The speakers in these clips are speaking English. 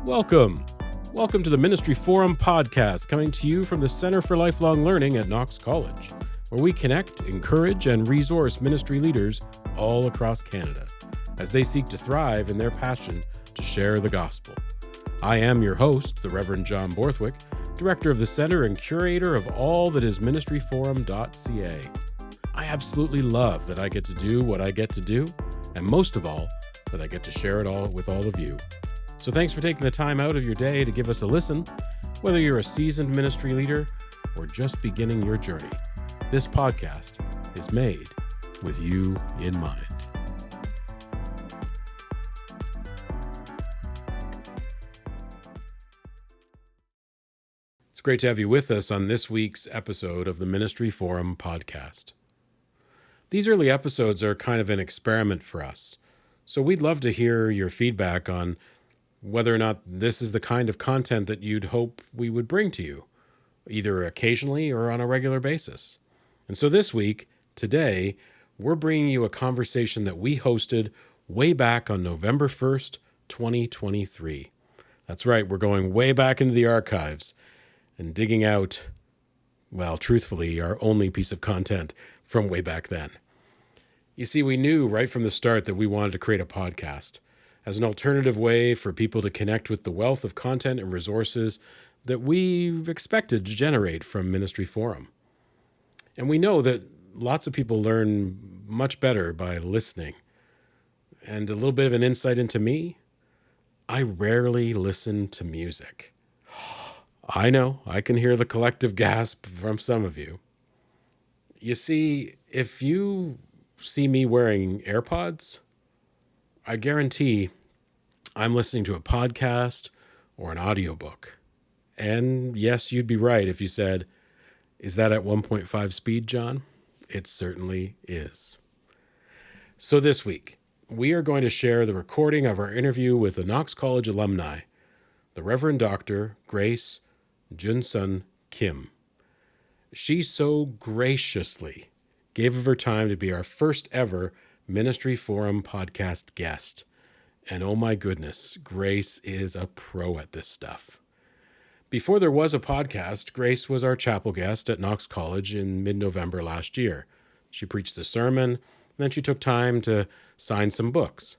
Welcome. Welcome to the Ministry Forum podcast, coming to you from the Center for Lifelong Learning at Knox College, where we connect, encourage, and resource ministry leaders all across Canada as they seek to thrive in their passion to share the gospel. I am your host, the Reverend John Borthwick, Director of the Center and Curator of all that is ministryforum.ca. I absolutely love that I get to do what I get to do, and most of all, that I get to share it all with all of you. So thanks for taking the time out of your day to give us a listen, whether you're a seasoned ministry leader or just beginning your journey. This podcast is made with you in mind. It's great to have you with us on this week's episode of the Ministry Forum podcast. These early episodes are kind of an experiment for us, so we'd love to hear your feedback on whether or not this is the kind of content that you'd hope we would bring to you, either occasionally or on a regular basis. And so this week, today, we're bringing you a conversation that we hosted way back on November 1st, 2023. That's right, we're going way back into the archives and digging out, well, truthfully, our only piece of content from way back then. You see, we knew right from the start that we wanted to create a podcast as an alternative way for people to connect with the wealth of content and resources that we've expected to generate from Ministry Forum. And we know that lots of people learn much better by listening. And a little bit of an insight into me, I rarely listen to music. I know, I can hear the collective gasp from some of you. You see, if you see me wearing AirPods, I guarantee I'm listening to a podcast or an audiobook. And yes, you'd be right if you said, is that at 1.5 speed, John? It certainly is. So this week, we are going to share the recording of our interview with the Knox College alumni, the Reverend Dr. Grace Junsun Kim. She so graciously gave of her time to be our first ever Ministry Forum podcast guest. And oh my goodness, Grace is a pro at this stuff. Before there was a podcast, Grace was our chapel guest at Knox College in mid-November last year. She preached a sermon, and then she took time to sign some books.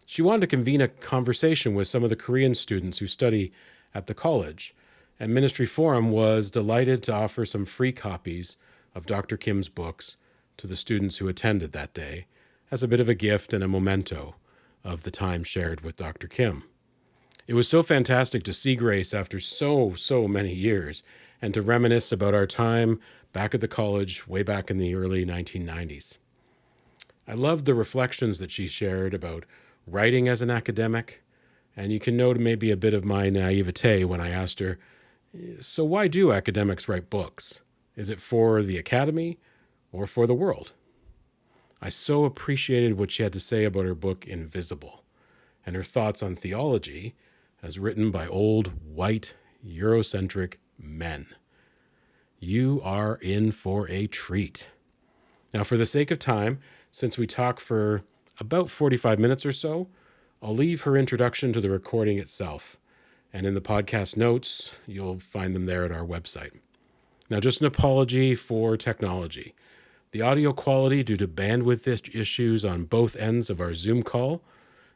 She wanted to convene a conversation with some of the Korean students who study at the college, and Ministry Forum was delighted to offer some free copies of Dr. Kim's books to the students who attended that day, as a bit of a gift and a memento of the time shared with Dr. Kim. It was so fantastic to see Grace after so many years and to reminisce about our time back at the college way back in the early 1990s. I loved the reflections that she shared about writing as an academic, and you can note maybe a bit of my naivete when I asked her, so why do academics write books? Is it for the academy or for the world? I so appreciated what she had to say about her book, Invisible, and her thoughts on theology as written by old, white, Eurocentric men. You are in for a treat. Now, for the sake of time, since we talk for about 45 minutes or so, I'll leave her introduction to the recording itself. And in the podcast notes, you'll find them there at our website. Now, just an apology for technology. The audio quality, due to bandwidth issues on both ends of our Zoom call,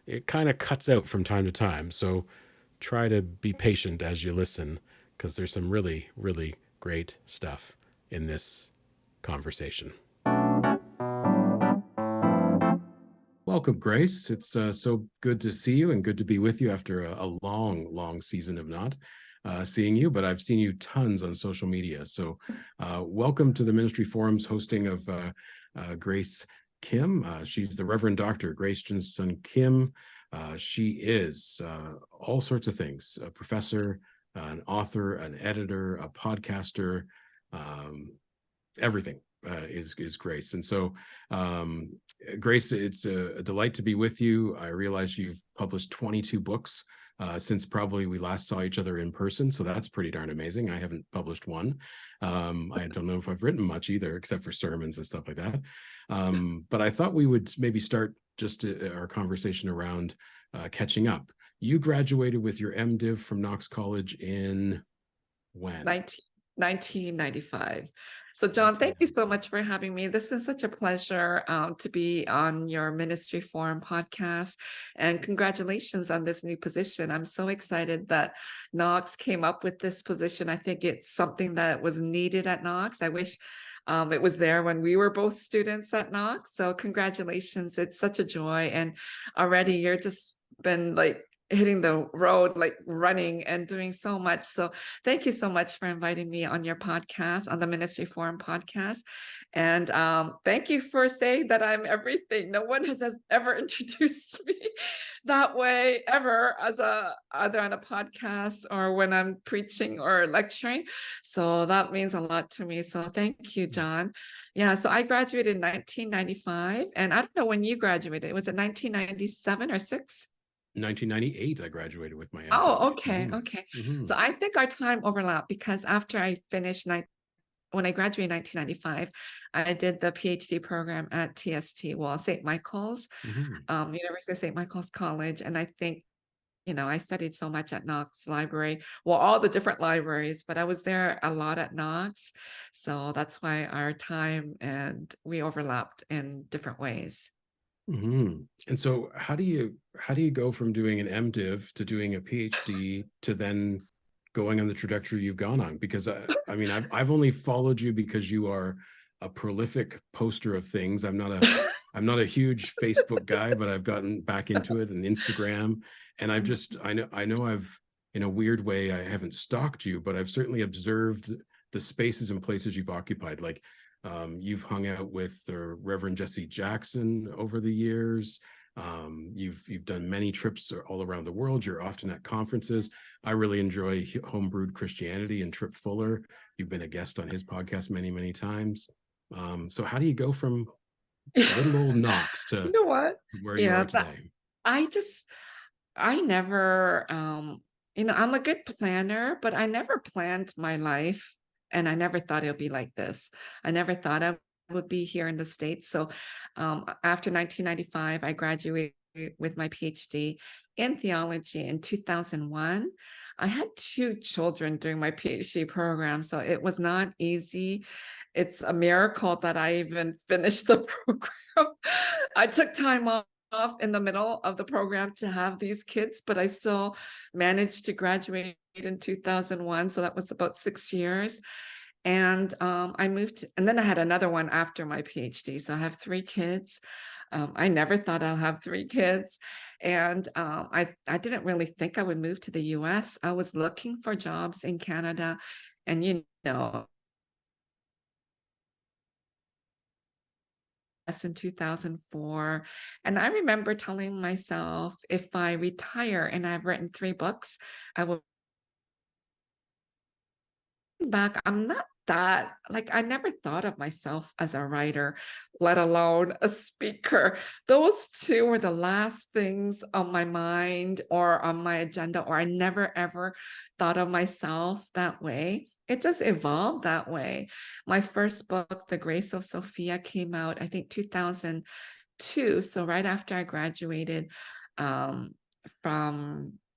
it kind of cuts out from time to time. So try to be patient as you listen, because there's some really, really great stuff in this conversation. Welcome, Grace. It's so good to see you and good to be with you after a long season of not seeing you, but I've seen you tons on social media. So welcome to the Ministry Forum's hosting of Grace Kim. She's the Reverend Dr. Grace Junsun Kim. She is all sorts of things, a professor, an author, an editor, a podcaster, everything is Grace. And so Grace, it's a delight to be with you. I realize you've published 22 books since probably we last saw each other in person. So that's pretty darn amazing. I haven't published one. I don't know if I've written much either, except for sermons and stuff like that. But I thought we would maybe start just our conversation around catching up. You graduated with your MDiv from Knox College in when? 1995. So, John, thank you so 1995. much for having me. This is such a pleasure to be on your Ministry Forum podcast. And congratulations on this new position. I'm so excited that Knox came up with this position. I think it's something that was needed at Knox. I wish it was there when we were both students at Knox. So, congratulations. It's such a joy. And already you're just been like hitting the road, like running and doing so much. So, thank you so much for inviting me on your podcast, on the Ministry Forum podcast. And thank you for saying that I'm everything. No one has ever introduced me that way ever as either on a podcast or when I'm preaching or lecturing. So that means a lot to me. So thank you, John. Yeah, so I graduated in 1995. And I don't know when you graduated. Was it 1997 or 6? 1998, I graduated with my MDiv. Oh, okay, okay. So I think our time overlapped because after I finished when I graduated in 1995, I did the PhD program at TST, well, St. Michael's, University of St. Michael's College. And I think, I studied so much at Knox Library, well, all the different libraries, but I was there a lot at Knox. So that's why our time and we overlapped in different ways. And so how do you go from doing an MDiv to doing a PhD to then going on the trajectory you've gone on? Because I mean, I've only followed you because you are a prolific poster of things. I'm not a huge Facebook guy, but I've gotten back into it and Instagram. And I know I've, in a weird way, I haven't stalked you, but I've certainly observed the spaces and places you've occupied. Like you've hung out with the Reverend Jesse Jackson over the years. You've done many trips all around the world. You're often at conferences. I really enjoy Homebrewed Christianity and Trip Fuller. You've been a guest on his podcast many, many times. So how do you go from little old Knox You to know what? where you Yeah, are today? I just I never, I'm a good planner, but I never planned my life and I never thought it would be like this. I never thought I would be here in the States. So after 1995, I graduated with my PhD in theology in 2001. I had two children during my PhD program, so it was not easy. It's a miracle that I even finished the program. I took time off in the middle of the program to have these kids, but I still managed to graduate in 2001. So that was about 6 years. And I moved, and then I had another one after my PhD. So I have three kids. I never thought I'll have three kids. And I didn't really think I would move to the US. I was looking for jobs in Canada. And, in 2004. And I remember telling myself if I retire and I've written three books, I will back. I'm not that, like, I never thought of myself as a writer, let alone a speaker. Those two were the last things on my mind or on my agenda, or I never ever thought of myself that way. It just evolved that way. My first book, The Grace of Sophia, came out, I think, 2002. So right after I graduated from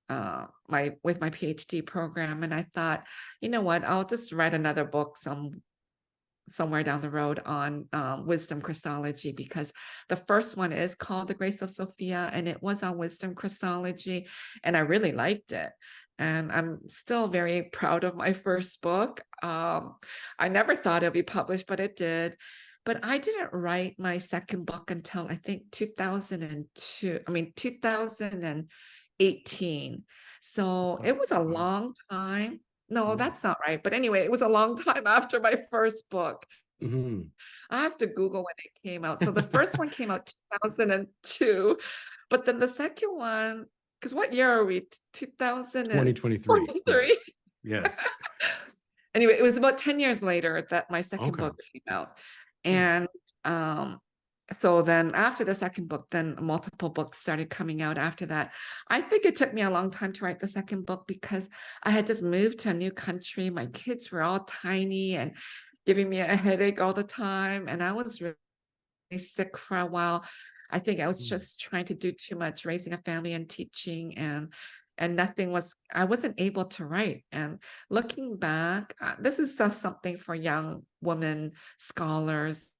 my PhD program, and I thought, you know what, I'll just write another book somewhere down the road on wisdom Christology, because the first one is called The Grace of Sophia, and it was on wisdom Christology, and I really liked it. And I'm still very proud of my first book. I never thought it'd be published, but it did. But I didn't write my second book until I think 2018. So it was a Wow. long time. No, Yeah. that's not right. But anyway, it was a long time after my first book. Mm-hmm. I have to Google when it came out. So the first one came out 2002, but then the second one, because what year are we? 2023. Yeah. 2023. Yes. Anyway, it was about 10 years later that my second Okay. book came out. Yeah. And so then after the second book, then multiple books started coming out after that. I think it took me a long time to write the second book because I had just moved to a new country. My kids were all tiny and giving me a headache all the time. And I was really sick for a while. I think I was Mm. just trying to do too much, raising a family and teaching. And and I wasn't able to write. And looking back, this is just something for young women scholars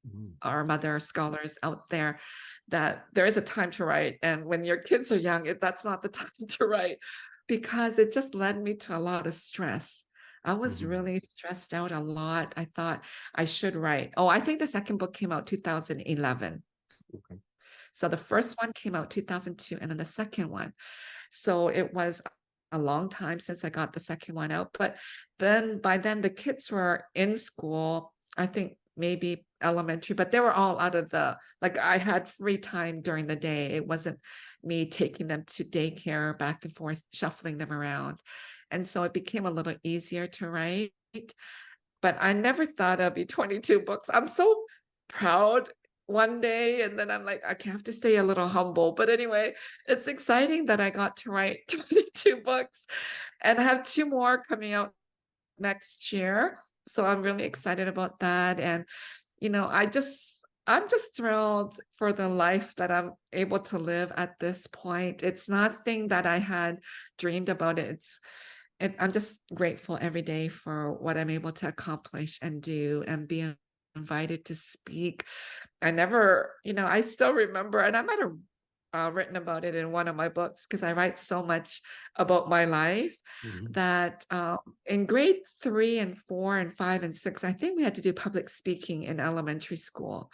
Mhm. or mother scholars out there, that there is a time to write. And when your kids are young, that's not the time to write, because it just led me to a lot of stress. I was Mhm. really stressed out a lot. I thought I should write. Oh, I think the second book came out 2011. Okay. So the first one came out 2002, and then the second one. So it was a long time since I got the second one out. But then by then the kids were in school, I think maybe elementary, but they were all out of like I had free time during the day. It wasn't me taking them to daycare back and forth, shuffling them around. And so it became a little easier to write. But I never thought I'd be 22 books. I'm so proud one day, and then I'm like, I have to stay a little humble. But anyway, it's exciting that I got to write 22 books, and I have 2 more coming out next year. So I'm really excited about that. And, I'm just thrilled for the life that I'm able to live at this point. It's nothing that I had dreamed about. I'm just grateful every day for what I'm able to accomplish and do and be invited to speak. I still remember, and I might have written about it in one of my books, because I write so much about my life, Mhm. that in grade 3 and 4 and 5 and 6, I think we had to do public speaking in elementary school.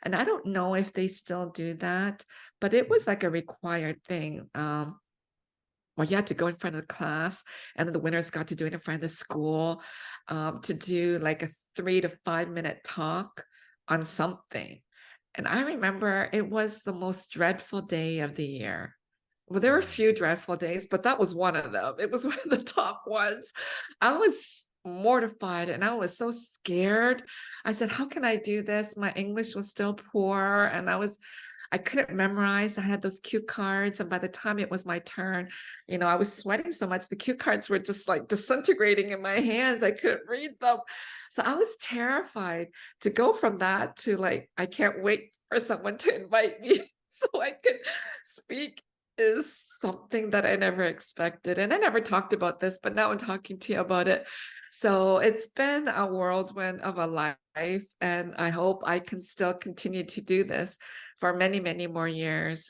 And I don't know if they still do that, but it was like a required thing. Or you had to go in front of the class, and then the winners got to do it in front of the school, to do like a 3 to 5 minute talk on something. And I remember it was the most dreadful day of the year. Well, there were a Mhm. few dreadful days, but that was one of them. It was one of the top ones. I was mortified and I was so scared. I said, how can I do this? My English was still poor, and I couldn't memorize. I had those cue cards, and by the time it was my turn, I was sweating so much. The cue cards were just like disintegrating in my hands. I couldn't read them. So I was terrified to go from that to like, I can't wait for someone to invite me so I could speak, is something that I never expected. And I never talked about this, but now I'm talking to you about it. So it's been a whirlwind of a life, and I hope I can still continue to do this for many, many more years.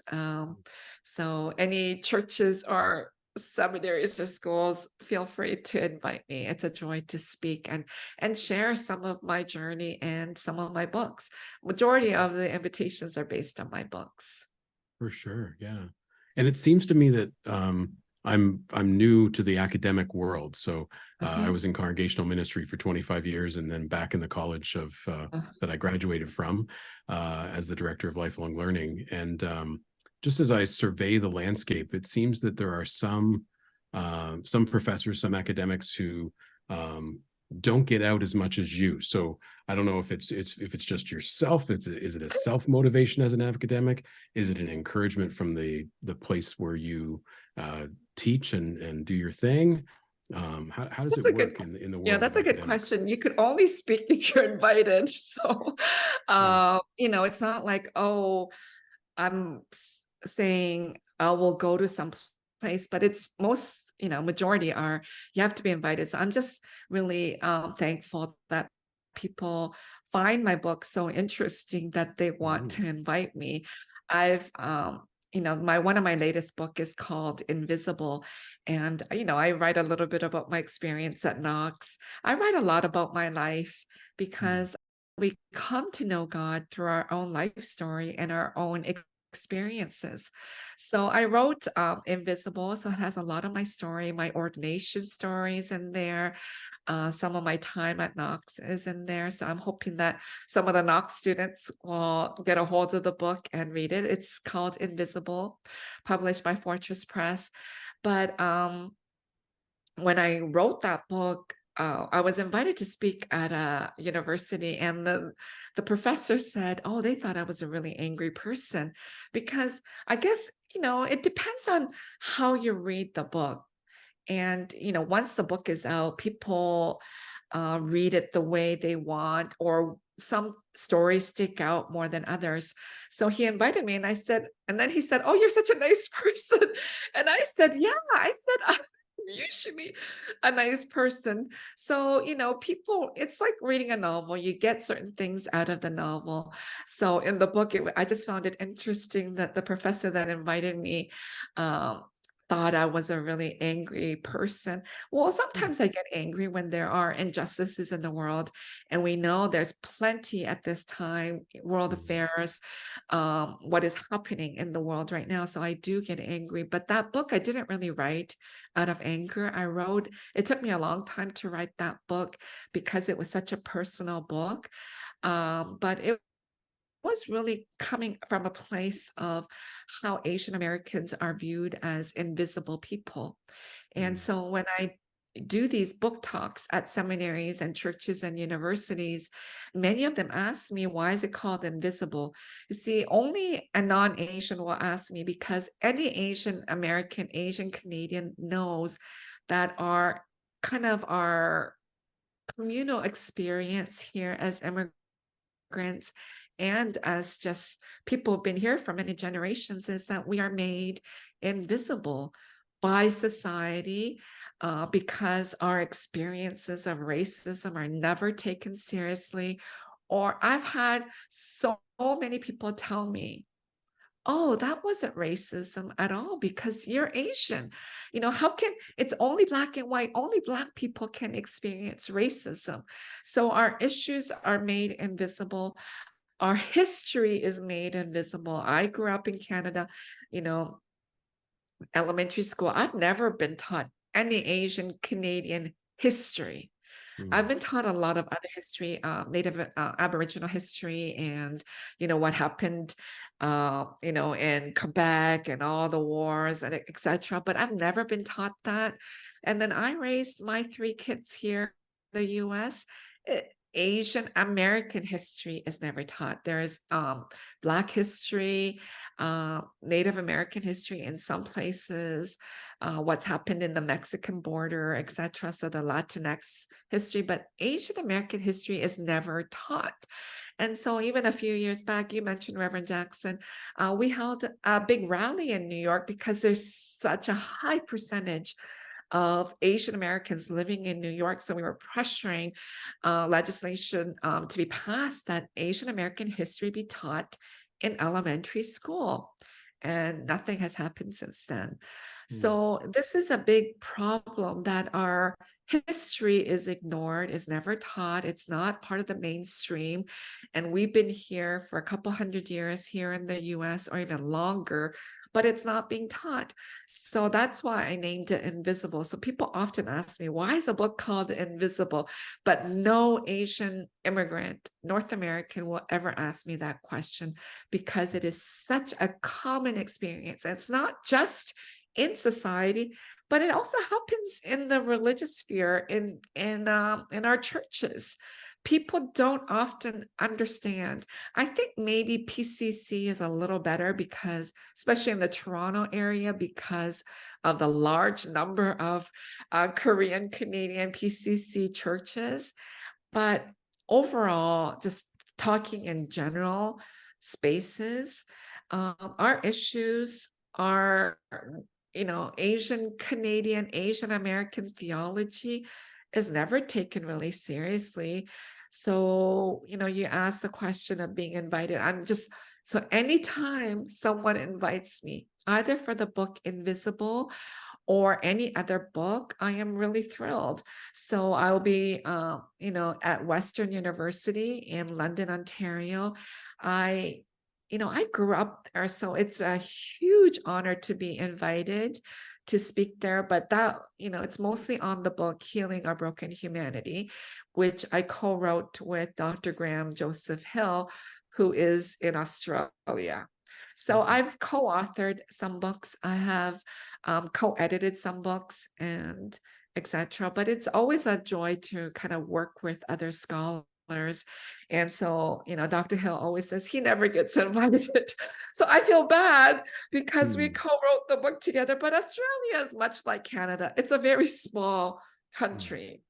So any churches or seminaries or schools, feel free to invite me. It's a joy to speak and share some of my journey and some of my books. Majority of the invitations are based on my books. For sure, yeah. And it seems to me that I'm new to the academic world. So I Mhm. was in congregational ministry for 25 years, and then back in the college of Uh, that I graduated from as the director of lifelong learning. And just as I survey the landscape, it seems that there are some professors, some academics who um, don't get out as much as you. So I don't know if it's just yourself. Is it a self motivation as an academic? Is it an encouragement from the place where you teach and do your thing? How does That's it a good, work in the yeah, world of that's a good academics? question. You could only speak if you're invited. So, Yeah. it's not like, oh, I'm saying I will go to some place, but it's majority are, you have to be invited. So I'm just really thankful that people find my book so interesting that they want Mhm. to invite me. I've my one of my latest book is called Invisible. And I write a little bit about my experience at Knox. I write a lot about my life, Mhm. because we come to know God through our own life story and our own experiences. So I wrote Invisible. So it has a lot of my story, my ordination stories in there. Some of my time at Knox is in there. So I'm hoping that some of the Knox students will get a hold of the book and read it. It's called Invisible, published by Fortress Press. But when I wrote that book, I was invited to speak at a university, and the professor said, "Oh, they thought I was a really angry person," because I guess it depends on how you read the book. And once the book is out, people read it the way they want, or some stories stick out more than others. So he invited me and I said, and then he said, "Oh, you're such a nice person." And I said, "Yeah," I said, "I'm usually a nice person." So, people, it's like reading a novel. You get certain things out of the novel. So in the book, I just found it interesting that the professor that invited me um, thought I was a really angry person. Well, Hmm. sometimes I get angry when there are injustices in the world, and we know there's plenty at this time, world Hmm. affairs, what is happening in the world right now. So I do get angry. But that book, I didn't really write out of anger. It took me a long time to write that book because it was such a personal book. But it was really coming from a place of how Asian Americans are viewed as invisible people. And Hmm. so when I do these book talks at seminaries and churches and universities, many of them ask me, why is it called invisible? You see, only a non-Asian will ask me because any Asian American, Asian Canadian knows that our communal experience here as immigrants and as just people who've been here for many generations is that we are made invisible by society because our experiences of racism are never taken seriously. Or I've had so many people tell me, "Oh, that wasn't racism at all because you're Asian. How can it's only black and white, only black people can experience racism." So our issues are made invisible. Our history is made invisible. I grew up in Canada, you know, elementary school. I've never been taught any Asian Canadian history. I've Hmm. been taught a lot of other history, Native Aboriginal history, and what happened, in Quebec and all the wars and etc. But I've never been taught that. And then I raised my three kids here in the U.S. Asian American history is never taught. There's Black history, Native American history in some places, what's happened in the Mexican border, etc. So the Latinx history, but Asian American history is never taught. And so even a few years back, you mentioned Reverend Jackson, we held a big rally in New York because there's such a high percentage of Asian Americans living in New York. So we were pressuring legislation to be passed that Asian American history be taught in elementary school. And nothing has happened since then. Hmm. So this is a big problem that our history is ignored, is never taught. It's not part of the mainstream. And we've been here for a couple hundred years here in the US or even longer, but it's not being taught. So that's why I named it Invisible. So people often ask me, why is a book called Invisible? But no Asian immigrant, North American, will ever ask me that question because it is such a common experience. It's not just in society, but it also happens in the religious sphere, in our churches. People don't often understand. I think maybe PCC is a little better because, especially in the Toronto area, because of the large number of Korean Canadian PCC churches. But overall, just talking in general spaces, our issues are, Asian Canadian, Asian American theology is never taken really seriously. So, you ask the question of being invited. So anytime someone invites me, either for the book Invisible or any other book, I am really thrilled. So I'll be, at Western University in London, Ontario. I, I grew up there, so it's a huge honor to be invited to speak there. But it's mostly on the book Healing Our Broken Humanity, which I co-wrote with Dr. Graham Joseph Hill, who is in Australia. So Hmm. I've co-authored some books. I have co-edited some books and etc. But it's always a joy to kind of work with other scholars. And so, Dr. Hill always says he never gets invited. So I feel bad because we Hmm. co-wrote the book together. But Australia is much like Canada. It's a very small Hmm. country.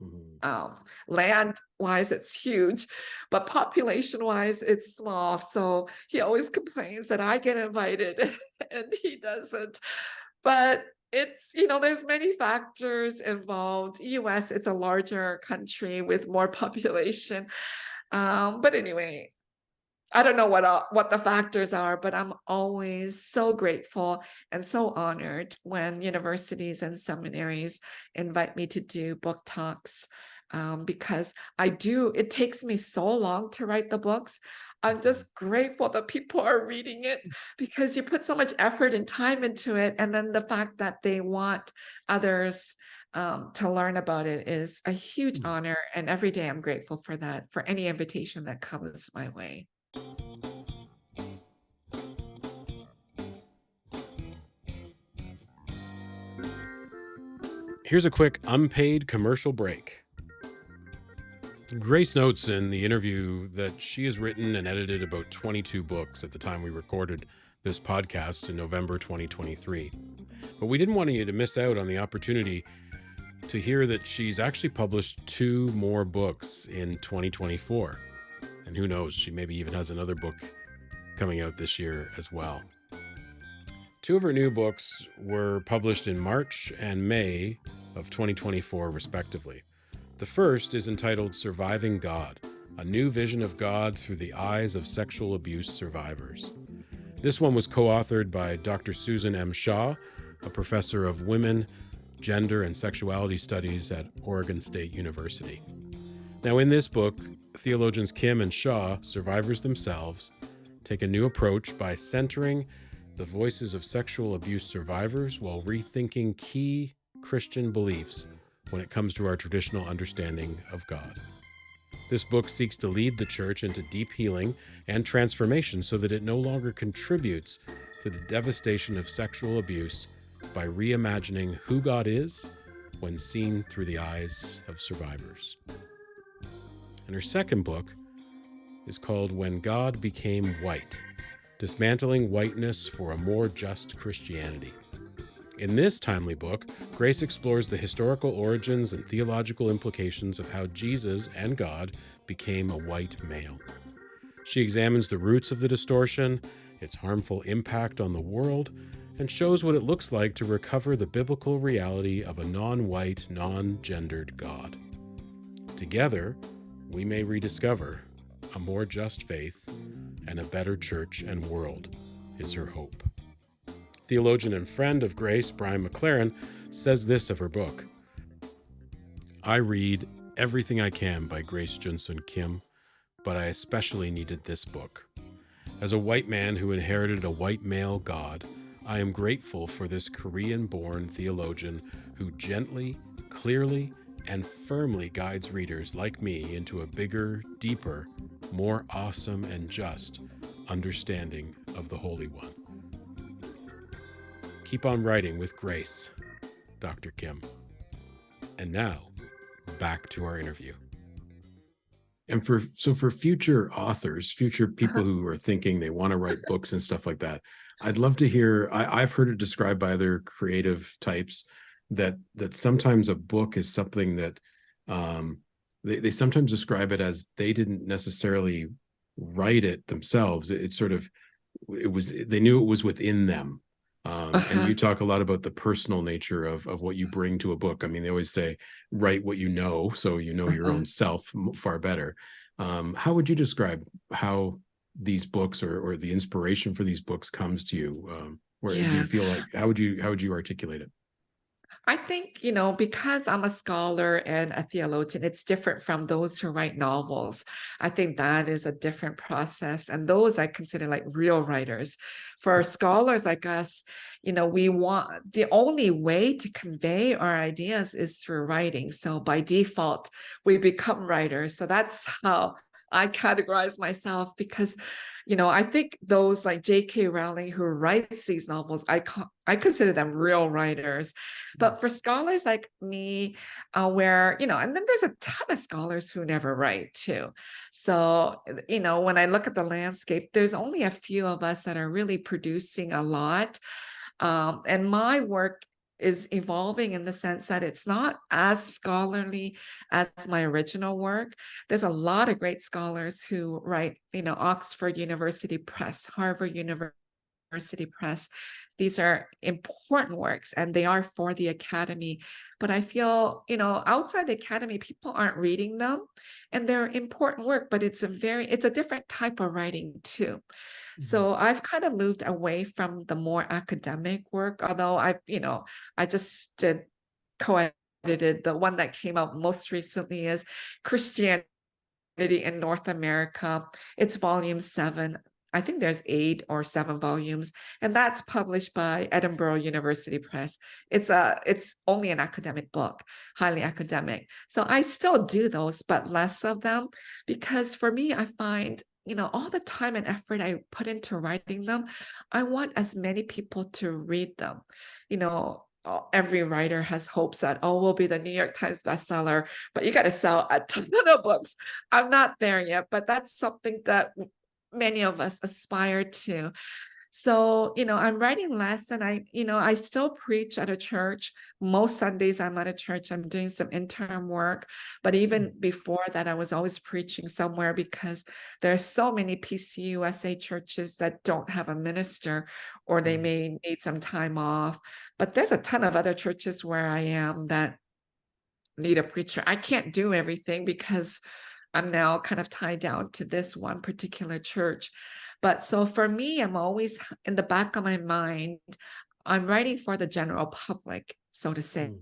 Mhm. Land-wise, it's huge, but population-wise, it's small. So he always complains that I get invited and he doesn't. But it's, there's many factors involved. US, it's a larger country with more population. But anyway, I don't know what the factors are, but I'm always so grateful and so honored when universities and seminaries invite me to do book talks, because it takes me so long to write the books. I'm Mhm. just grateful that people are reading it because you put so much effort and time into it. And then the fact that they want others to learn about it is a huge Mm. honor. And every day I'm grateful for that, for any invitation that comes my way. Here's a quick unpaid commercial break. Grace notes in the interview that she has written and edited about 22 books at the time we recorded this podcast in November 2023. But we didn't want you to miss out on the opportunity to hear that she's actually published 2 more books in 2024. And who knows, she maybe even has another book coming out this year as well. 2 of her new books were published in March and May of 2024, respectively. The first is entitled Surviving God, a new vision of God through the eyes of sexual abuse survivors. This one was co-authored by Dr. Susan M. Shaw, a professor of women, gender, and sexuality studies at Oregon State University. Now, in this book, theologians Kim and Shaw, survivors themselves, take a new approach by centering the voices of sexual abuse survivors while rethinking key Christian beliefs when it comes to our traditional understanding of God. This book seeks to lead the church into deep healing and transformation so that it no longer contributes to the devastation of sexual abuse by reimagining who God is when seen through the eyes of survivors. And her second book is called When God Became White, Dismantling Whiteness for a More Just Christianity. In this timely book, Grace explores the historical origins and theological implications of how Jesus and God became a white male. She examines the roots of the distortion, its harmful impact on the world, and shows what it looks like to recover the biblical reality of a non-white, non-gendered God. Together, we may rediscover a more just faith and a better church and world, is her hope. Theologian and friend of Grace, Brian McLaren, says this of her book. I read everything I can by Grace Junsun Kim, but I especially needed this book. As a white man who inherited a white male God, I am grateful for this Korean-born theologian who gently, clearly, and firmly guides readers like me into a bigger, deeper, more awesome and just understanding of the Holy One. Keep on writing with grace, Dr. Kim. And now, back to our interview. And for future authors, future people who are thinking they want to write books and stuff like that, I'd love to hear. I've heard it described by other creative types that sometimes a book is something that they sometimes describe it as they didn't necessarily write it themselves. It sort of they knew it was within them. And Uh-huh. you talk a lot about the personal nature of what you bring to a book. I mean, they always say, write what you know, so you know your Uh-huh. own self far better. How would you describe how these books or the inspiration for these books comes to you? Where do you Yeah. feel like, how would you articulate it? I think, because I'm a scholar and a theologian, it's different from those who write novels. I think that is a different process. And those I consider like real writers. For scholars like us, we want the only way to convey our ideas is through writing. So by default, we become writers. So that's how I categorize myself because I think those like J.K. Rowling who writes these novels, I consider them real writers. But for scholars like me, where, and then there's a ton of scholars who never write too. So, when I look at the landscape, there's only a few of us that are really producing a lot. And my work is evolving in the sense that it's not as scholarly as my original work. There's a lot of great scholars who write, Oxford University Press, Harvard University Press. These are important works and they are for the academy. But I feel, outside the academy, people aren't reading them, and they're important work, but it's a different type of writing too. So I've kind of moved away from the more academic work, although I just did co-edited. The one that came out most recently is Christianity in North America. It's volume 7. I think there's 8 or 7 volumes, and that's published by Edinburgh University Press. It's only an academic book, highly academic. So I still do those, but less of them, because for me, I find, all the time and effort I put into writing them, I want as many people to read them. Every writer has hopes that, we'll be the New York Times bestseller, but you got to sell a ton of books. I'm not there yet, but that's something that many of us aspire to. So, I'm writing less, and I still preach at a church. Most Sundays I'm at a church. I'm doing some intern work. But even before that, I was always preaching somewhere, because there are so many PCUSA churches that don't have a minister, or they may need some time off. But there's a ton of other churches where I am that need a preacher. I can't do everything because I'm now kind of tied down to this one particular church. But so for me, I'm always in the back of my mind, I'm writing for the general public, so to say,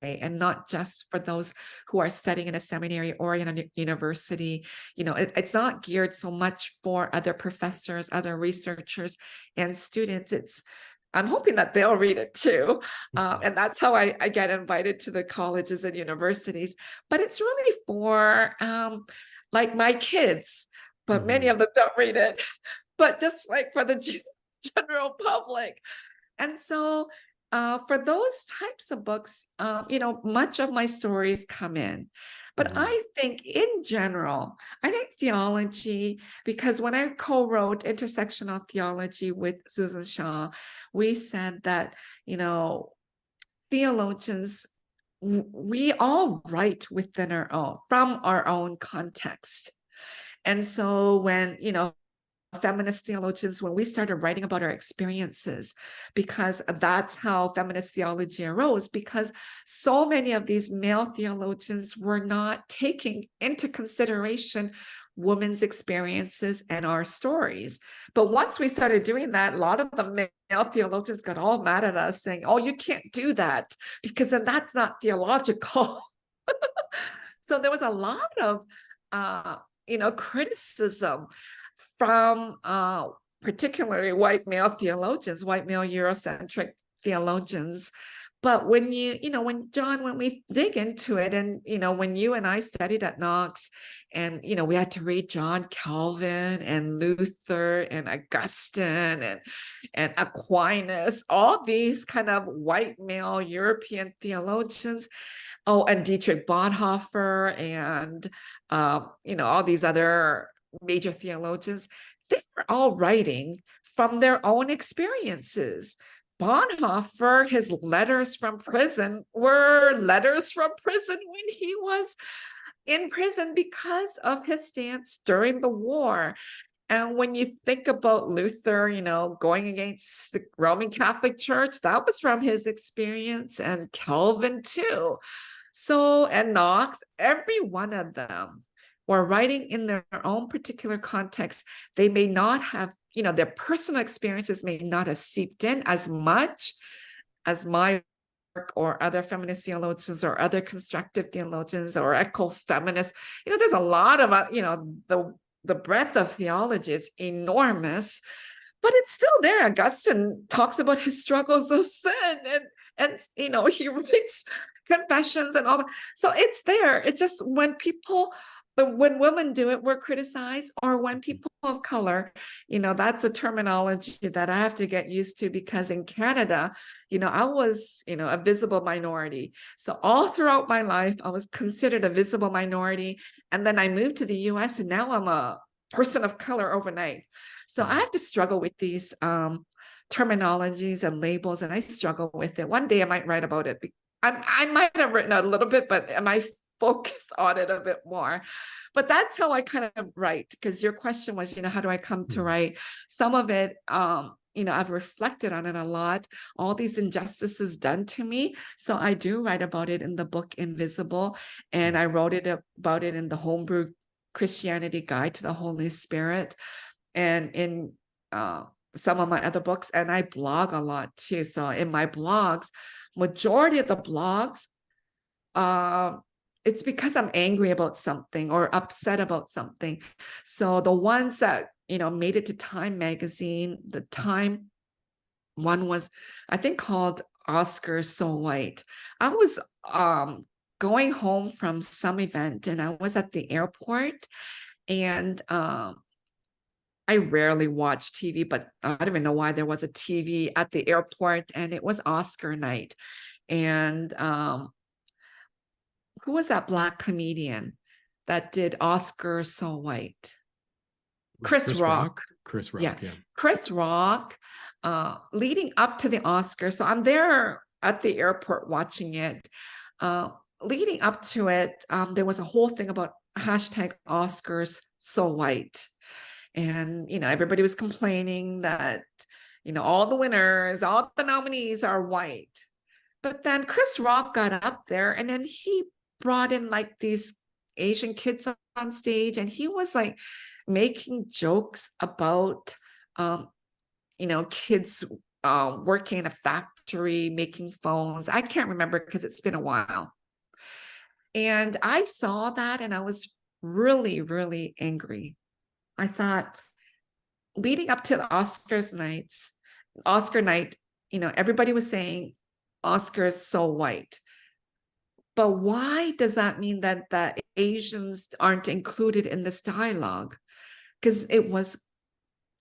and not just for those who are studying in a seminary or in a university. It's not geared so much for other professors, other researchers, and students. I'm hoping that they'll read it too. And that's how I get invited to the colleges and universities. But it's really for like my kids, but many of them don't read it, but just like for the general public. And so for those types of books, much of my stories come in. But I think in general, I think theology, because when I co-wrote Intersectional Theology with Susan Shaw, we said that, theologians, we all write within from our own context. And so when, feminist theologians, when we started writing about our experiences, because that's how feminist theology arose, because so many of these male theologians were not taking into consideration women's experiences and our stories. But once we started doing that, a lot of the male theologians got all mad at us, saying, you can't do that, because then that's not theological. So there was a lot of criticism from particularly white male theologians, white male Eurocentric theologians. But when when we dig into it, and, when you and I studied at Knox, and, we had to read John Calvin and Luther and Augustine and Aquinas, all these kind of white male European theologians. And Dietrich Bonhoeffer and, all these other major theologians, they were all writing from their own experiences. Bonhoeffer, his letters from prison were letters from prison when he was in prison because of his stance during the war. And when you think about Luther, going against the Roman Catholic Church, that was from his experience, and Calvin too. So, and Knox, every one of them were writing in their own particular context. They may not have, their personal experiences may not have seeped in as much as my work or other feminist theologians or other constructive theologians or ecofeminists. There's a lot of, the breadth of theology is enormous, but it's still there. Augustine talks about his struggles of sin, and he writes confessions and all that. So it's there. It's just when women do it, we're criticized, or when people of color, that's a terminology that I have to get used to, because in Canada, I was, a visible minority. So all throughout my life, I was considered a visible minority. And then I moved to the US, and now I'm a person of color overnight. So I have to struggle with these terminologies and labels, and I struggle with it. One day I might write about it. I might have written a little bit, but I might focus on it a bit more. But that's how I kind of write, because your question was, how do I come to write? Some of it, I've reflected on it a lot, all these injustices done to me. So I do write about it in the book Invisible, and I wrote about it in the Homebrew Christianity Guide to the Holy Spirit, and in some of my other books, and I blog a lot too. So in my blogs, majority of the blogs, it's because I'm angry about something or upset about something. So the ones that, made it to Time magazine, the Time one was, I think, called Oscar So White. I was going home from some event, and I was at the airport, and I rarely watch TV, but I don't even know why there was a TV at the airport, and it was Oscar night. And who was that Black comedian that did Oscar So White? Chris Rock. Chris Rock, Yeah. yeah. Chris Rock, leading up to the Oscars. So I'm there at the airport watching it. Leading up to it, there was a whole thing about hashtag Oscars So White. And, everybody was complaining that, all the winners, all the nominees are white. But then Chris Rock got up there, and then he brought in like these Asian kids on stage, and he was like making jokes about, kids working in a factory, making phones. I can't remember because it's been a while. And I saw that, and I was really, really angry. I thought, leading up to the Oscar night, everybody was saying Oscar's so white. But why does that mean that the Asians aren't included in this dialogue? Because it was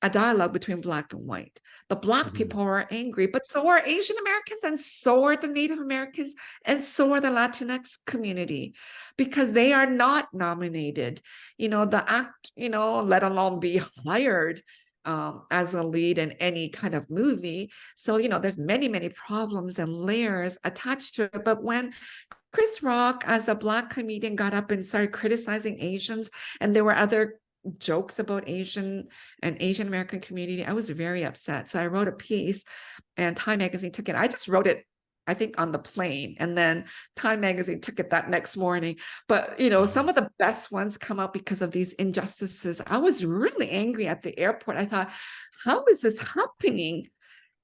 a dialogue between Black and white. The Black people were angry, but so are Asian Americans, and so are the Native Americans, and so are the Latinx community, because they are not nominated, the act, let alone be hired as a lead in any kind of movie. So, there's many, many problems and layers attached to it. But when Chris Rock, as a Black comedian, got up and started criticizing Asians, and there were other jokes about Asian and Asian American community, I was very upset. So I wrote a piece, and Time magazine took it. I just wrote it, I think, on the plane, and then Time magazine took it that next morning. But, some of the best ones come out because of these injustices. I was really angry at the airport. I thought, how is this happening?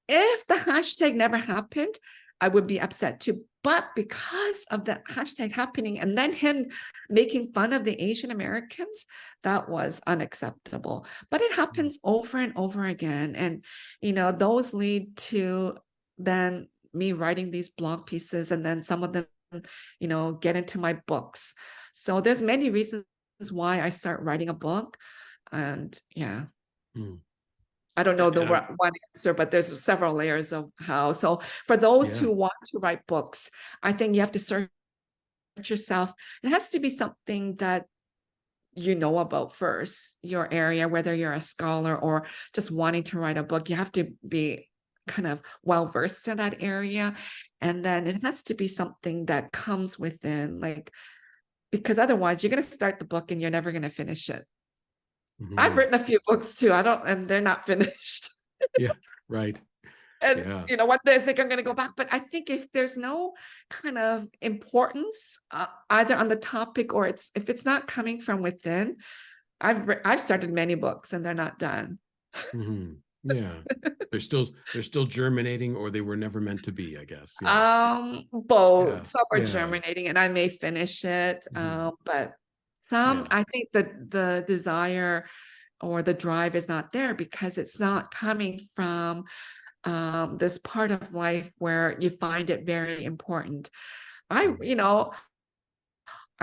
If the hashtag never happened, I would be upset too. But because of the hashtag happening, and then him making fun of the Asian Americans, that was unacceptable. But it happens over and over again. And, those lead to then me writing these blog pieces, and then some of them, get into my books. So there's many reasons why I start writing a book. And yeah. I don't know the one answer, but there's several layers of how. So for those who want to write books, I think you have to search yourself. It has to be something that you know about first, your area, whether you're a scholar or just wanting to write a book. You have to be kind of well-versed in that area. And then it has to be something that comes within, because otherwise you're going to start the book and you're never going to finish it. I've written a few books too. and they're not finished. Yeah, right. And one day I think I'm going to go back. But I think if there's no kind of importance either on the topic, or if it's not coming from within, I've started many books and they're not done. Yeah, they're still germinating, or they were never meant to be, I guess. Both. Some are germinating, and I may finish it, but some, I think that the desire or the drive is not there because it's not coming from this part of life where you find it very important. I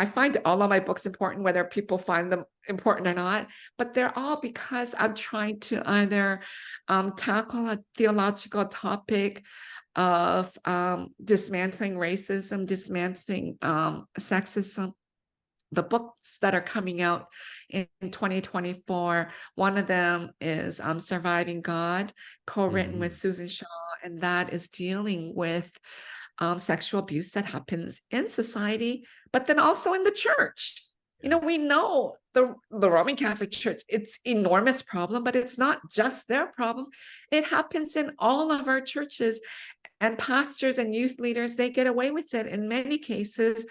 find all of my books important, whether people find them important or not, but they're all because I'm trying to either tackle a theological topic of dismantling racism, dismantling sexism, the books that are coming out in 2024. One of them is Surviving God, co-written with Mm-hmm. Susan Shaw, and that is dealing with sexual abuse that happens in society, but then also in the church. You Yeah. know, we know the Roman Catholic Church, it's enormous problem, but it's not just their problem. It happens in all of our churches, and pastors and youth leaders, they get away with it in many cases,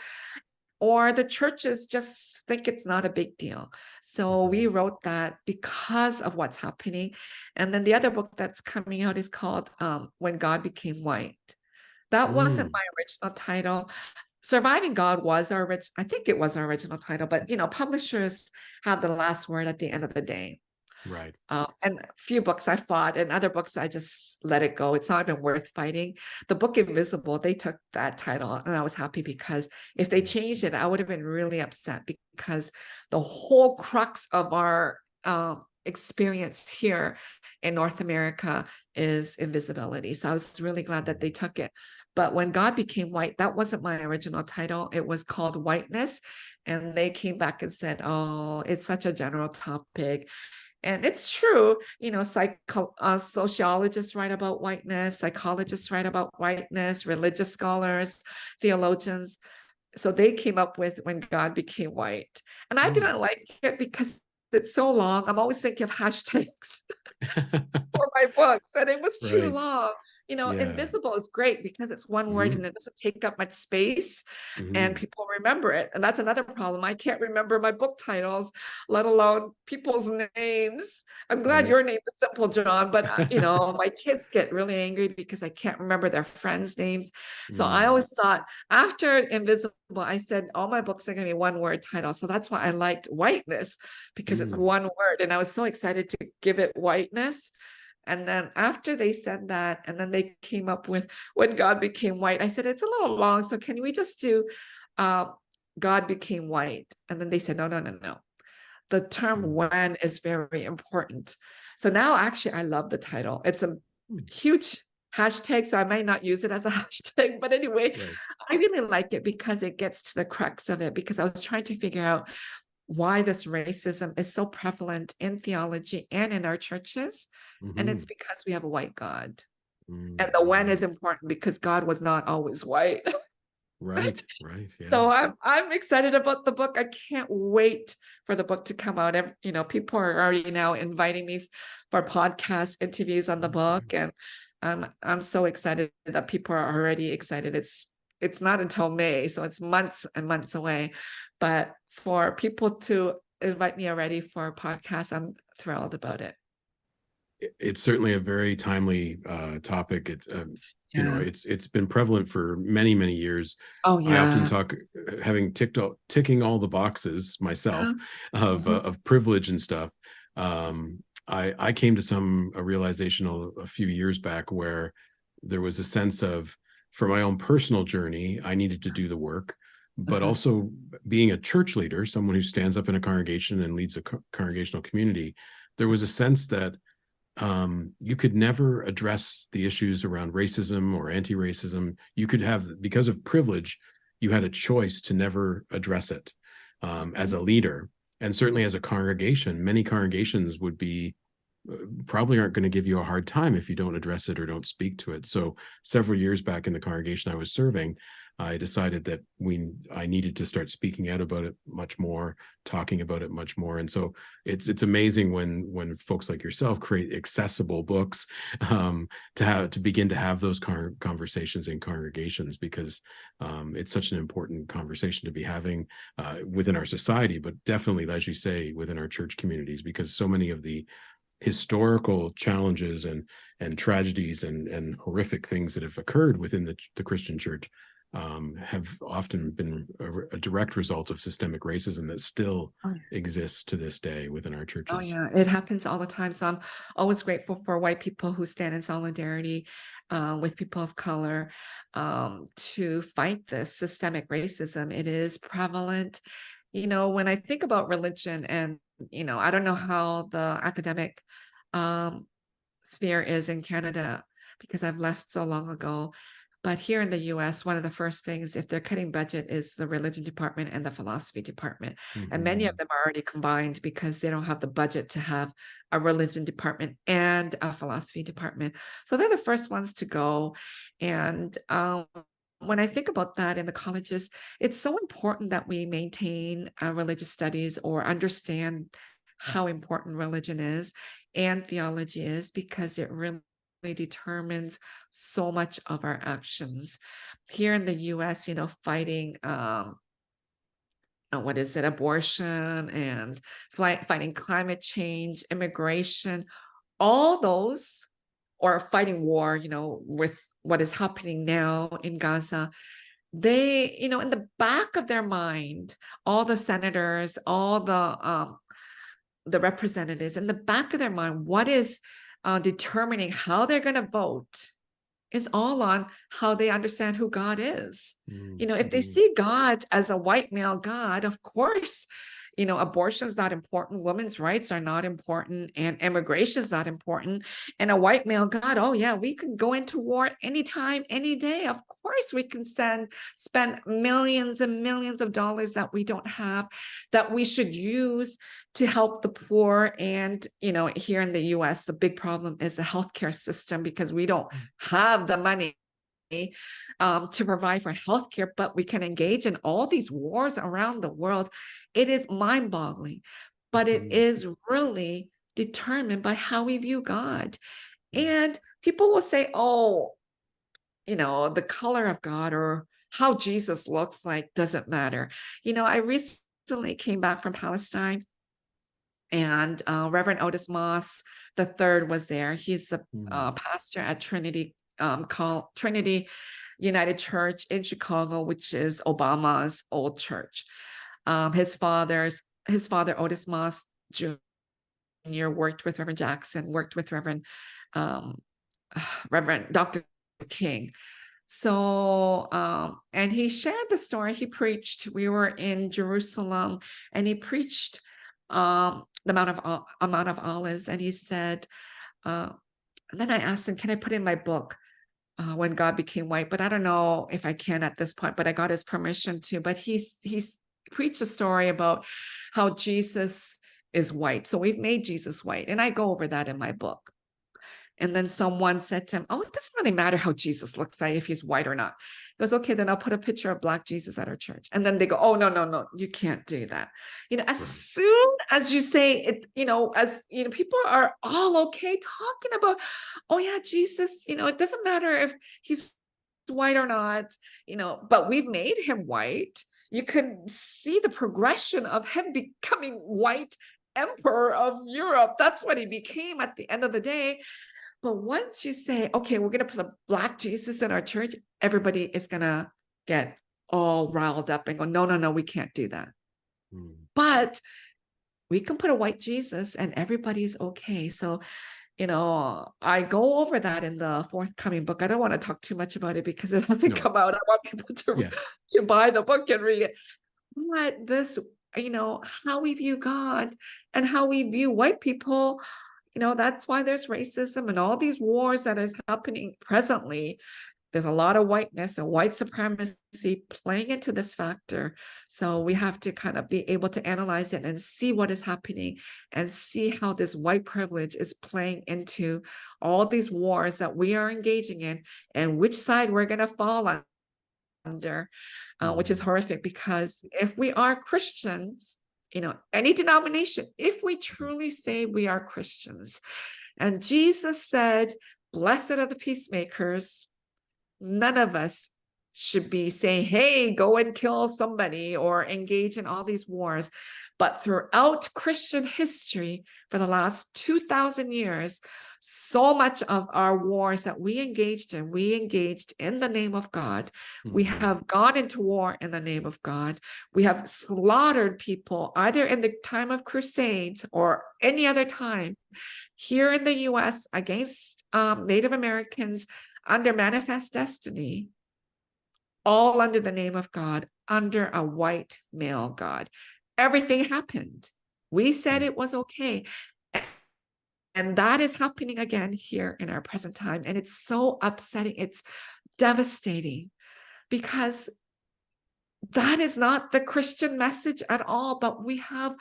or the churches just think it's not a big deal. So we Mm-hmm. wrote that because of what's happening. And then the other book that's coming out is called When God Became White. That wasn't Mm. my original title. Surviving God was our original, I think it was our original title, but you know, publishers have the last word at the end of the day. Right. And a few books I fought, and other books I just let it go. It's not even worth fighting. The book Invisible, they took that title, and I was happy, because if they changed it, I would have been really upset, because the whole crux of our experience here in North America is invisibility. So I was really glad that they took it. But When God Became White, that wasn't my original title. It was called Whiteness. And they came back and said, oh, it's such a general topic. And it's true, you know, sociologists write about whiteness, psychologists write about whiteness, religious scholars, theologians. So they came up with When God Became White. And I Mm. didn't like it because it's so long. I'm always thinking of hashtags for my books, and it was too Right. long. You know, Yeah. Invisible is great because it's one word Mm-hmm. and it doesn't take up much space, and Mm-hmm. people remember it. And that's another problem. I can't remember my book titles, let alone people's names. I'm glad Right. your name is simple, John, but you know, my kids get really angry because I can't remember their friends' names. So I Mm. always thought, after Invisible, I said all my books are going to be one word title. So that's why I liked Whiteness, because it's Mm. one word. And I was so excited to give it Whiteness. And then after they said that, and then they came up with When God Became White, I said, it's a little long. So can we just do uh, God Became White? And then they said, no, no, no, no. The term Mm. when is very important. So now actually I love the title. It's a Mm. huge hashtag, so I might not use it as a hashtag. But anyway, Right. I really like it because it gets to the crux of it, because I was trying to figure out why this racism is so prevalent in theology and in our churches. And Mm-hmm. it's because we have a white God. And Mm. the when Mm-hmm. is important because God was not always white. Right. Right. Yeah. So I'm excited about the book. I can't wait for the book to come out. You know, people are already now inviting me for podcast interviews on the Oh, book, great. and I'm so excited that people are already excited. It's not until May, so it's months and months away. But for people to invite me already for a podcast, I'm thrilled about it. It's certainly a very timely topic. Yeah. It's been prevalent for many many years. Oh I often yeah. talk, having ticking all the boxes myself Yeah. Mhm. of privilege and stuff. I came to a realization a few years back where there was a sense of, for my own personal journey, I needed to do the work, but Uh-huh. also being a church leader, someone who stands up in a congregation and leads a congregational community. There was a sense that you could never address the issues around racism or anti-racism. You could have, because of privilege, you had a choice to never address it as Mhm. a leader. And certainly as a congregation, many congregations would be probably aren't going to give you a hard time if you don't address it or don't speak to it. So several years back in the congregation I was serving, I decided that I needed to start speaking out about it much more, talking about it much more. And so it's amazing when folks like yourself create accessible books to begin to have those conversations in congregations, because it's such an important conversation to be having within our society, but definitely, as you say, within our church communities, because so many of the historical challenges and tragedies and horrific things that have occurred within the Christian church have often been a direct result of systemic racism that still Oh, yeah. exists to this day within our Oh, churches. yeah, it happens all the time. So I'm always grateful for white people who stand in solidarity with people of color to fight this systemic racism. It is prevalent. You know, when I think about religion, and, you know, I don't know how the academic um, sphere is in Canada because I've left so long ago. But here in the US, one of the first things, if they're cutting budget, is the religion department and the philosophy department. And many of them are already combined because they don't have the budget to have a religion department and a philosophy department. So they're the first ones to go. And when I think about that in the colleges, it's so important that we maintain religious studies or understand how important religion is and theology is, because it really determines so much of our actions. Here in the US, fighting what is it, abortion, and fighting climate change, immigration, all those, or fighting war, with what is happening now in Gaza, they, in the back of their mind, all the senators, all the representatives, in the back of their mind, what is determining how they're going to vote is all on how they understand who God is. If they see God as a white male God, of course, abortion is not important, women's rights are not important, and immigration is not important. And a white male God, oh yeah, we can go into war anytime, any day. Of course, we can spend millions and millions of dollars that we don't have, that we should use to help the poor. And here in the US, the big problem is the healthcare system, because we don't have the money to provide for healthcare, but we can engage in all these wars around the world. It is mind-boggling, but it is really determined by how we view God. And people will say, oh, the color of God or how Jesus looks like doesn't matter. I recently came back from Palestine, and Reverend Otis Moss the third was there. He's a pastor at Trinity United Church in Chicago, which is Obama's old church. His father, Otis Moss Jr., worked with Reverend Jackson, worked with Reverend Dr. King. So, and he shared the story. He preached. We were in Jerusalem, and he preached the Mount of Olives, and he said, and then I asked him, can I put in my book, When God Became White? But I don't know if I can at this point, but I got his permission to. But he's preached a story about how Jesus is white. So we've made Jesus white, and I go over that in my book. And then someone said to him, oh, it doesn't really matter how Jesus looks like, if he's white or not. He goes, okay, then I'll put a picture of Black Jesus at our church. And then they go, oh, no, you can't do that. As soon as you say it, people are all okay talking about, oh yeah, Jesus, it doesn't matter if he's white or not, but we've made him white. You can see the progression of him becoming white emperor of Europe. That's what he became at the end of the day. But once you say, okay, we're going to put a Black Jesus in our church, everybody is going to get all riled up and go, no, we can't do that. But we can put a white Jesus and everybody's okay. So, I go over that in the forthcoming book. I don't want to talk too much about it because it hasn't come out. I want people to buy the book and read it. But this, how we view God and how we view white people, that's why there's racism and all these wars that is happening presently. There's a lot of whiteness and white supremacy playing into this factor. So we have to kind of be able to analyze it and see what is happening and see how this white privilege is playing into all these wars that we are engaging in, and which side we're going to fall under, which is horrific. Because if we are Christians, any denomination, if we truly say we are Christians, and Jesus said, blessed are the peacemakers, none of us should be saying, hey, go and kill somebody or engage in all these wars. But throughout Christian history, for the last 2,000 years, so much of our wars that we engaged in the name of God. We have gone into war in the name of God. We have slaughtered people either in the time of Crusades or any other time here in the US against Native Americans under Manifest Destiny, all under the name of God, under a white male God. Everything happened. We said it was okay. And that is happening again here in our present time. And it's so upsetting. It's devastating, because that is not the Christian message at all, but we have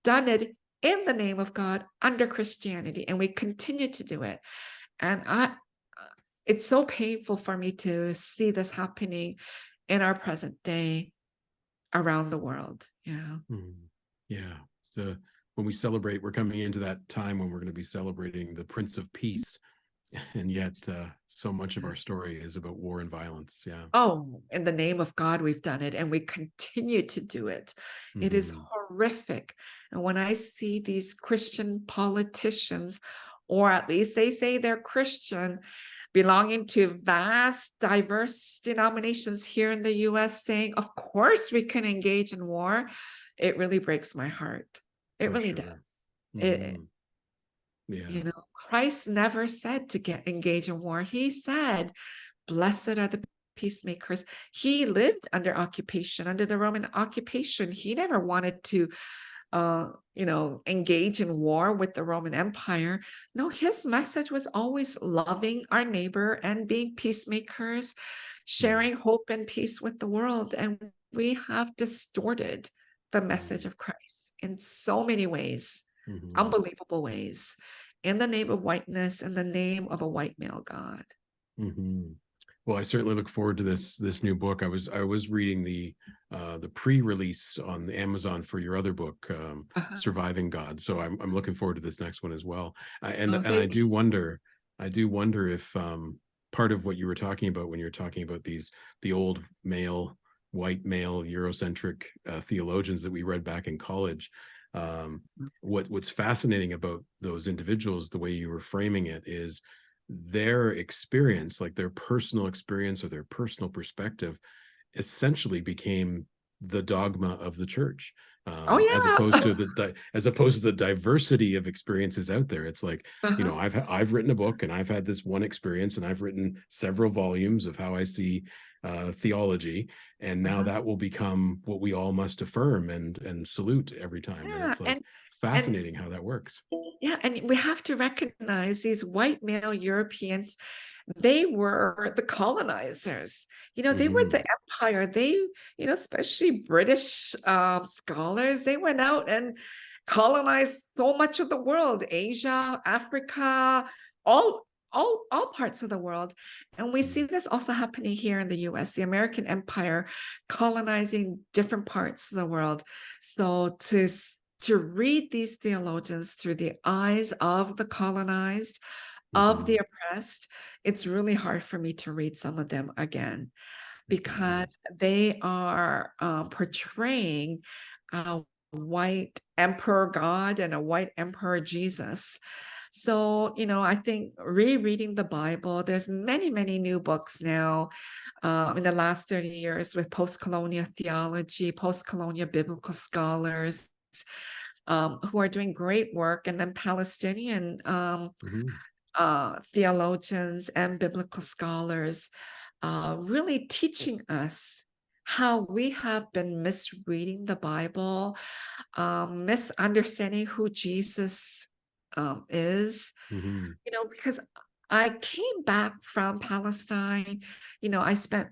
done it in the name of God under Christianity, and we continue to do it. And it's so painful for me to see this happening in our present day around the world. Yeah. Yeah. So when we celebrate, we're coming into that time when we're going to be celebrating the Prince of Peace. And yet, so much of our story is about war and violence. Yeah. Oh, in the name of God, we've done it, and we continue to do it. It is horrific. And when I see these Christian politicians, or at least they say they're Christian, belonging to vast, diverse denominations here in the US, saying, of course we can engage in war, it really breaks my heart. It For really sure. does. It, Yeah. Christ never said to engage in war. He said, blessed are the peacemakers. He lived under occupation, under the Roman occupation. He never wanted to engage in war with the Roman Empire. No, his message was always loving our neighbor and being peacemakers, sharing hope and peace with the world. And we have distorted the message of Christ in so many ways, unbelievable ways, in the name of whiteness, in the name of a white male God. Well, I certainly look forward to this new book. I was reading the pre-release on Amazon for your other book, Surviving God. So I'm looking forward to this next one as well. And I Thank do you. wonder, if part of what you were talking about when you're talking about the old white male Eurocentric theologians that we read back in college. What's fascinating about those individuals, the way you were framing it, is their experience, like their personal experience or their personal perspective, essentially became the dogma of the church, Oh as opposed yeah. to the diversity of experiences out there. It's like, I've written a book and I've had this one experience and I've written several volumes of how I see theology, and now that will become what we all must affirm and salute every time. And Yeah, it's like and fascinating how that works. yeah, and we have to recognize these white male Europeans, they were the colonizers. They were the empire. They, especially British scholars, they went out and colonized so much of the world, Asia, Africa, all parts of the world. And we see this also happening here in the US, the American empire colonizing different parts of the world. So to read these theologians through the eyes of the colonized, of the oppressed, it's really hard for me to read some of them again, because they are portraying a white emperor God and a white emperor Jesus. So, I think rereading the Bible, there's many, many new books now in the last 30 years with post-colonial theology, post-colonial biblical scholars, who are doing great work, and then Palestinian theologians and biblical scholars really teaching us how we have been misreading the Bible, misunderstanding who Jesus is, because I came back from Palestine. I spent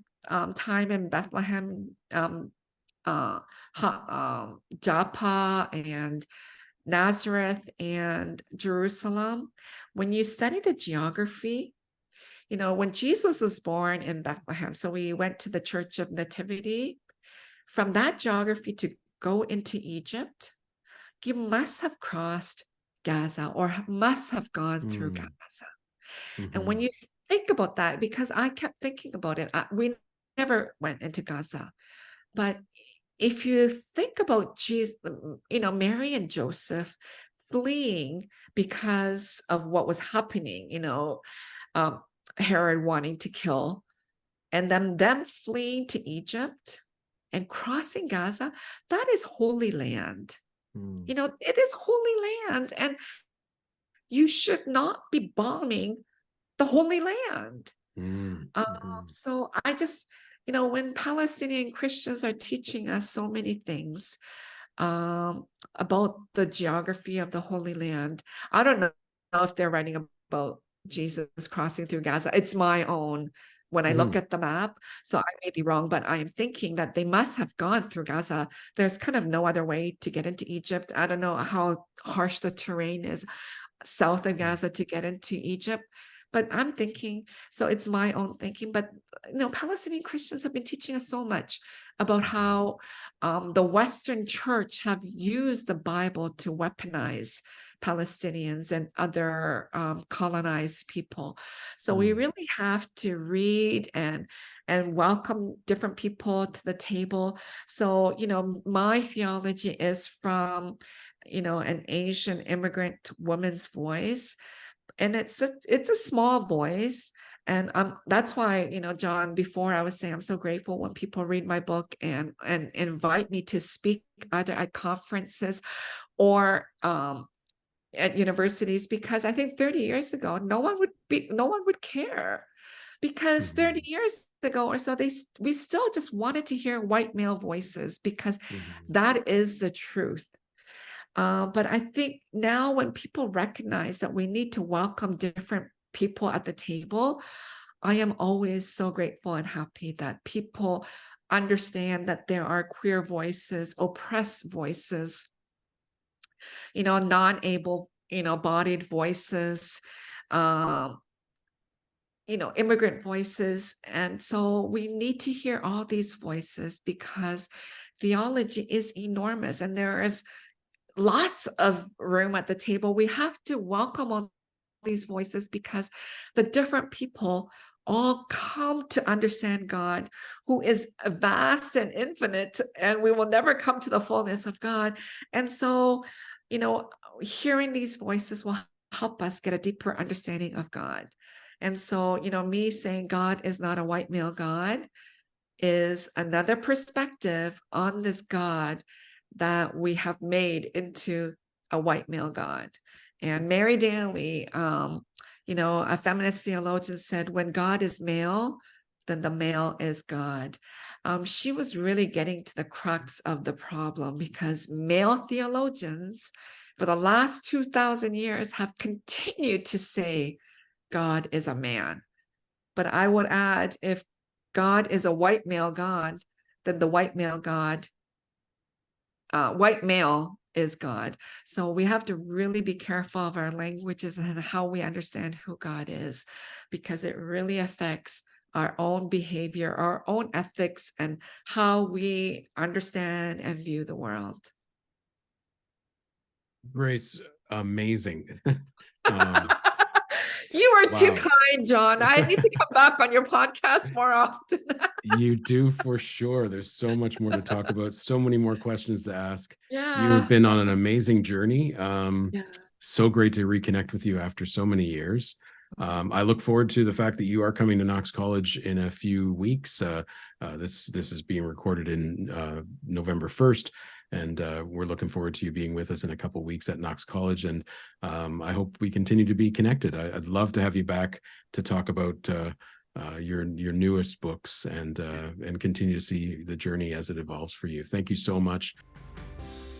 time in Bethlehem, Joppa, and Nazareth, and Jerusalem. When you study the geography, when Jesus was born in Bethlehem, so we went to the Church of Nativity. From that geography to go into Egypt, you must have crossed Gaza, or must have gone through Gaza. And when you think about that, because I kept thinking about it, we never went into Gaza. But if you think about Jesus, Mary and Joseph fleeing because of what was happening, Herod wanting to kill, and then them fleeing to Egypt and crossing Gaza, that is Holy Land. It is Holy Land, and you should not be bombing the Holy Land. So I just, when Palestinian Christians are teaching us so many things about the geography of the Holy Land, I don't know if they're writing about Jesus crossing through Gaza. It's my own when I look Mhm. at the map. So I may be wrong, but I am thinking that they must have gone through Gaza. There's kind of no other way to get into Egypt. I don't know how harsh the terrain is south of Mm. Gaza to get into Egypt. But I'm thinking, so it's my own thinking, but Palestinian Christians have been teaching us so much about how the Western church have used the Bible to weaponize Palestinians and other colonized people. So we Mm. really have to read and welcome different people to the table. So, my theology is from an Asian immigrant woman's voice, and it's a small voice. And that's why, John, before I was saying I'm so grateful when people read my book and invite me to speak either at conferences or at universities, because I think 30 years ago no one would care, because 30 Mhm. years ago or so we still just wanted to hear white male voices, because Mhm. that is the truth. But I think now when people recognize that we need to welcome different people at the table, I am always so grateful and happy that people understand that there are queer voices, oppressed voices, non-able, bodied voices, um, immigrant voices. And so we need to hear all these voices, because theology is enormous and there is lots of room at the table. We have to welcome all these voices, because the different people all come to understand God, who is vast and infinite, and we will never come to the fullness of God. And so, you know, hearing these voices will help us get a deeper understanding of God. And so, me saying God is not a white male God is another perspective on this God that we have made into a white male God. And Mary Daly, a feminist theologian, said, when God is male, then the male is God. She was really getting to the crux of the problem, because male theologians for the last 2,000 years have continued to say God is a man. But I would add, if God is a white male God, then the white male God, white male is God. So we have to really be careful of our languages and how we understand who God is, because it really affects our own behavior, our own ethics, and how we understand and view the world. Grace, amazing. um, You are too wow. kind, John. I need to come back on your podcast more often. You do for sure. There's so much more to talk about, so many more questions to ask. You've Yeah. been on an amazing journey. Yeah. So great to reconnect with you after so many years. I look forward to the fact that you are coming to Knox College in a few weeks. This is being recorded in November 1st, and we're looking forward to you being with us in a couple of weeks at Knox College. And I hope we continue to be connected. I'd love to have you back to talk about your newest books and continue to see the journey as it evolves for you. Thank you so much.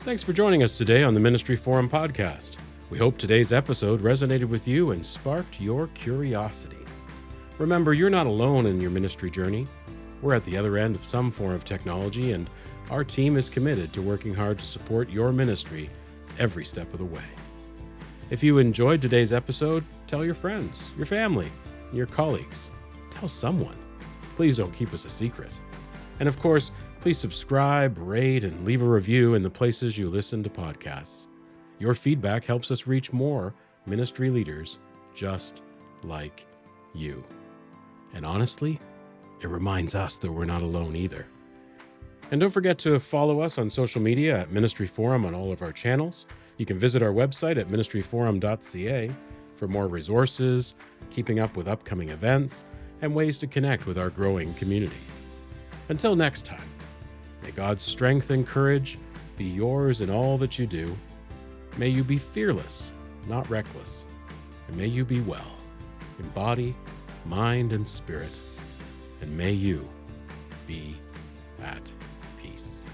Thanks for joining us today on the Ministry Forum podcast. We hope today's episode resonated with you and sparked your curiosity. Remember, you're not alone in your ministry journey. We're at the other end of some form of technology, and our team is committed to working hard to support your ministry every step of the way. If you enjoyed today's episode, tell your friends, your family, and your colleagues. Tell someone. Please don't keep us a secret. And of course, please subscribe, rate, and leave a review in the places you listen to podcasts. Your feedback helps us reach more ministry leaders just like you. And honestly, it reminds us that we're not alone either. And don't forget to follow us on social media at Ministry Forum on all of our channels. You can visit our website at ministryforum.ca for more resources, keeping up with upcoming events, and ways to connect with our growing community. Until next time, may God's strength and courage be yours in all that you do. May you be fearless, not reckless, and may you be well in body, mind, and spirit, and may you be at peace.